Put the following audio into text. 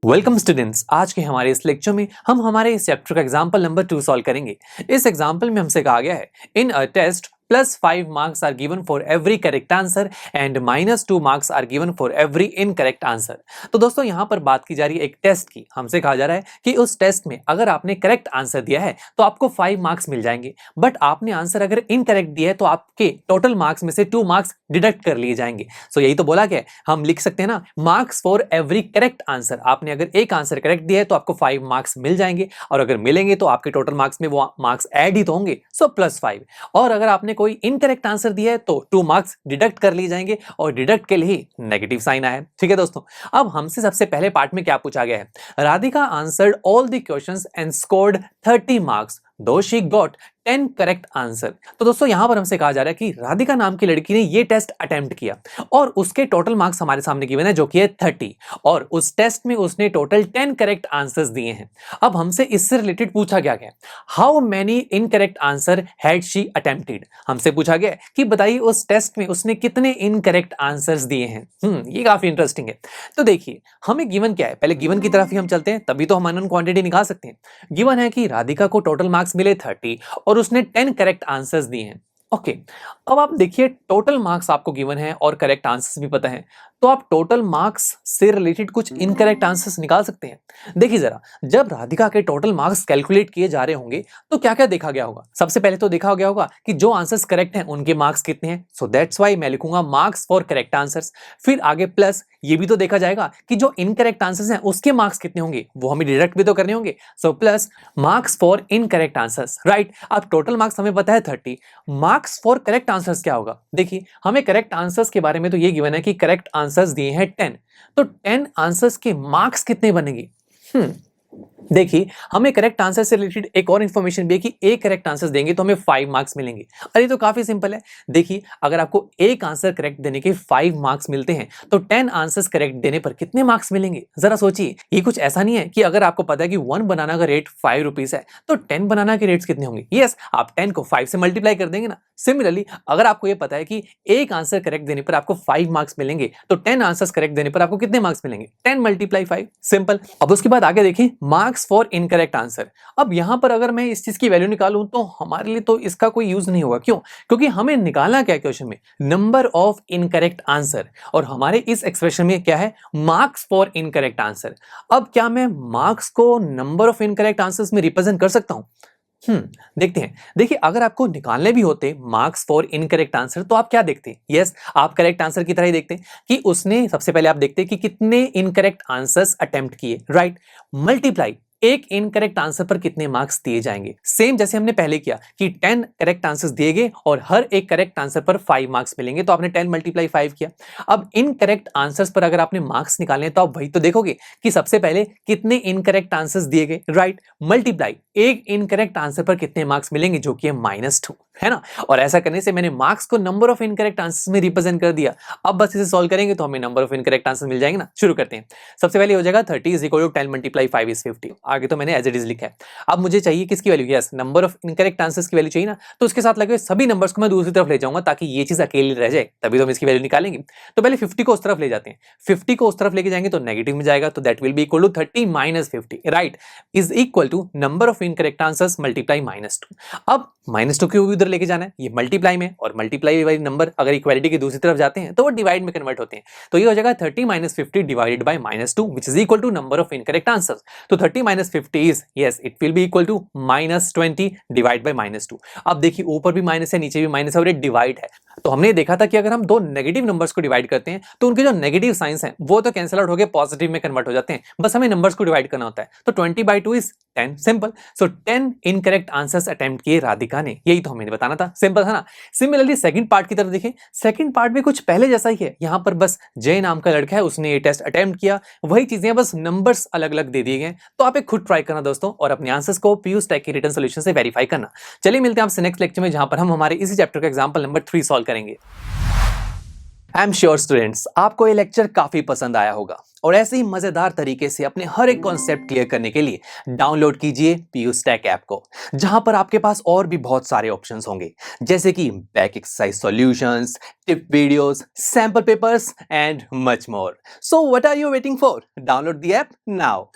Welcome students. आज के हमारे इस लेक्चर में हम हमारे इस चैप्टर का एग्जांपल नंबर 2 सॉल्व करेंगे। इस एग्जांपल में हमसे कहा गया है इन a test +5 marks are given for every correct answer and -2 marks are given for every incorrect answer। तो दोस्तों यहाँ पर बात की जा रही है एक टेस्ट की। हमसे कहा जा रहा है कि उस टेस्ट में अगर आपने करेक्ट आंसर दिया है तो आपको 5 मार्क्स मिल जाएंगे, बट आपने आंसर अगर इनकरेक्ट दिया है तो आपके टोटल मार्क्स में से 2 मार्क्स डिडक्ट कर लिए जाएंगे। सो यही तो बोला गया है। हम लिख सकते हैं ना, marks for every correct answer. आपने अगर एक आंसर करेक्ट दिया है तो आपको 5 मार्क्स मिल जाएंगे, और अगर मिलेंगे तो आपके टोटल मार्क्स में वो मार्क्स ऐड ही तो होंगे, सो +5। और अगर आपने कोई इनकरेक्ट आंसर दिया है तो 2 मार्क्स डिडक्ट कर लिए जाएंगे, और डिडक्ट के लिए ही नेगेटिव साइन आया है। ठीक है दोस्तों, अब हमसे सबसे पहले पार्ट में क्या पूछा गया है, Radhika answered all the questions and scored 30 marks दो शी गॉट 10 करेक्ट आंसर। तो दोस्तों यहां पर हमसे कहा जा रहा है कि राधिका नाम की लड़की ने ये टेस्ट अटेम्प्ट किया और उसके टोटल मार्क्स हमारे सामने गिवन है जो कि है 30, और उस टेस्ट में उसने टोटल 10 करेक्ट आंसर्स दिए हैं। अब हमसे इससे रिलेटेड पूछा गया है how many incorrect answer had she attempted. हमसे पूछा गया कि बताइए उस टेस्ट में उसने कितने इनकरेक्ट आंसर्स दिए हैं। ये काफी इंटरेस्टिंग है। तो देखिए हमें गिवन क्या है, पहले गिवन की तरफ ही हम चलते हैं, तभी तो हम अननोन क्वांटिटी निकाल सकते हैं। गिवन है कि राधिका को टोटल मार्क्स मिले 30 और उसने 10 करेक्ट आंसर्स दिए हैं। ओके, अब आप देखिए टोटल मार्क्स आपको गिवन है और करेक्ट आंसर्स भी पता है, तो आप टोटल मार्क्स से रिलेटेड कुछ इनकरेक्ट आंसर्स निकाल सकते हैं। देखिए जरा, जब राधिका के टोटल मार्क्स कैलकुलेट किए जा रहे होंगे तो क्या क्या देखा गया होगा। सबसे पहले तो देखा गया होगा कि जो आंसर्स करेक्ट हैं उनके मार्क्स कितने हैं, सो दैट्स व्हाई मैं लिखूंगा मार्क्स फॉर करेक्ट आंसर्स। फिर आगे प्लस ये भी तो देखा जाएगा कि जो इनकरेक्ट आंसर्स हैं उसके मार्क्स कितने होंगे, वो हमें डिडक्ट भी तो करने होंगे, so plus marks for incorrect answers. Right, अब टोटल मार्क्स हमें पता है 30, मार्क्स फॉर करेक्ट आंसर्स क्या होगा। देखिए हमें करेक्ट आंसर्स के बारे में तो ये गिवन है कि करेक्ट आंसर्स दिए हैं 10, तो 10 आंसर्स के मार्क्स कितने बनेंगे। देखिए हमें करेक्ट आंसर से रिलेटेड एक और इंफॉर्मेशन भी है कि एक करेक्ट आंसर देंगे तो हमें 5 मार्क्स मिलेंगे। अरे तो काफी सिंपल है। देखिए अगर आपको एक आंसर करेक्ट देने के 5 मार्क्स मिलते हैं तो 10 आंसर्स करेक्ट देने पर कितने मार्क्स मिलेंगे, जरा सोचिए। ये कुछ ऐसा नहीं है कि अगर आपको पता है कि 1 बनाना का रेट 5 रुपीज है तो 10 बनाना के रेट्स कितने होंगे। यस, आप 10 को 5 से मल्टीप्लाई कर देंगे ना। सिमिलरली अगर आपको ये पता है कि एक आंसर करेक्ट देने पर आपको 5 मार्क्स मिलेंगे तो 10 आंसर्स करेक्ट देने पर आपको कितने मार्क्स मिलेंगे, 10 × 5। सिंपल। अब उसके बाद आगे देखिए मार्क्स फॉर इनकरेक्ट आंसर। अब यहां पर अगर मैं इस चीज की वैल्यू निकालूं तो हमारे लिए तो इसका कोई यूज नहीं होगा। क्यों? क्योंकि हमें निकालना क्या है क्वेश्चन में, नंबर ऑफ इनकरेक्ट आंसर, और हमारे इस एक्सप्रेशन में क्या है, मार्क्स फॉर इनकरेक्ट आंसर। अब क्या मैं मार्क्स को नंबर ऑफ इनकरेक्ट आंसर्स में रिप्रेजेंट कर सकता हूं? देखते हैं। देखिए अगर आपको निकालने भी होते मार्क्स फॉर इनकरेक्ट आंसर तो आप क्या देखते हैं, यस आप करेक्ट आंसर की तरह ही देखते हैं कि उसने, सबसे पहले आप देखते हैं कि कितने इनकरेक्ट आंसर्स अटेम्प्ट किए, राइट, मल्टीप्लाई एक इनकरेक्ट आंसर पर कितने मार्क्स दिए जाएंगे। सेम जैसे हमने पहले किया कि 10 करेक्ट आंसर्स दिए गए और हर एक करेक्ट आंसर पर 5 मार्क्स मिलेंगे, तो आपने 10 × 5 किया। अब इनकरेक्ट आंसर्स पर अगर आपने मार्क्स निकालने तो आप वही तो देखोगे कि सबसे पहले कितने इनकरेक्ट आंसर्स दिए गए, राइट, मल्टीप्लाई एक इनकरेक्ट आंसर पर कितने मार्क्स मिलेंगे जो कि है -2, है ना। और ऐसा करने से मैंने मार्क्स को नंबर ऑफ इनकरेक्ट आंसर्स में रिप्रेजेंट कर दिया। अब बस इसे सॉल्व करेंगे तो हमें नंबर ऑफ इनकरेक्ट आंसर मिल जाएंगे ना। शुरू करते हैं। सबसे पहले हो जाएगा 30 = 10 × 5 = 50। आगे तो मैंने एज इट इज लिखा है। अब मुझे चाहिए किसकी value, yes number of incorrect answers की वैल्यू चाहिए ना, तो उसके साथ लगे हुए सभी नंबर्स को मैं दूसरी तरफ ले जाऊंगा ताकि ये चीज अकेली रह जाए, तभी तो हम इसकी वैल्यू निकालेंगे। तो पहले 50 को उस तरफ ले जाते हैं। 50 को उस तरफ लेके जाएंगे तो नेगेटिव में जाएगा, तो that will be equal to 30 - 50, right, is equal to number of incorrect answers multiply -2। अब -2 क्यों उधर लेके जाना है, ये मल्टीप्लाई में, और मल्टीप्लाई वाली नंबर अगर इक्वालिटी की दूसरी तरफ जाते हैं तो वो डिवाइड में कन्वर्ट होते हैं। तो ये हो जाएगा 30 - 50 divided by -2 which is equal to number of incorrect answers. तो 30 - 50 इज, yes it will be equal to -20 divide by -2। अब देखिए ऊपर भी माइनस है नीचे भी माइनस है और ये डिवाइड है। तो हमने देखा था कि अगर हम दो नेगेटिव नंबर्स को डिवाइड करते हैं तो उनके जो नेगेटिव साइंस हैं वो तो कैंसिल आउट होकर पॉजिटिव में कन्वर्ट हो जाते हैं, बस हमें नंबर्स को डिवाइड करना होता है। तो 20/2 is 10, simple. So 10 incorrect answers attempt किए राधिका ने, यही तो हमें बताना था, सिंपल था ना। सिमिलरली सेकंड पार्ट की तरफ देखें, सेकंड पार्ट भी कुछ पहले जैसा ही है। यहां पर बस जय नाम का लड़का है, उसने ये टेस्ट अटेम्प्ट किया, वही चीजें बस नंबर्स अलग अलग दे दिए गए। तो आप एक खुद ट्राई करना दोस्तों और अपने आंसर्स को पीयूष टेक की रिटन सॉल्यूशन से वेरीफाई करना। चलिए मिलते हैं आपसे नेक्स्ट लेक्चर में, जहां पर हम हमारे इसी चैप्टर का एग्जांपल नंबर 3 सॉल्व करेंगे। आई एम श्योर स्टूडेंट्स आपको ये लेक्चर काफी पसंद आया होगा और ऐसे ही मजेदार तरीके से अपने हर एक कॉन्सेप्ट क्लियर करने के लिए डाउनलोड कीजिए पीयूस्टैक ऐप को, जहां पर आपके पास और भी बहुत सारे ऑप्शंस होंगे जैसे कि back exercise solutions, tip videos, sample papers and much more. So what are you waiting for? Download the app now.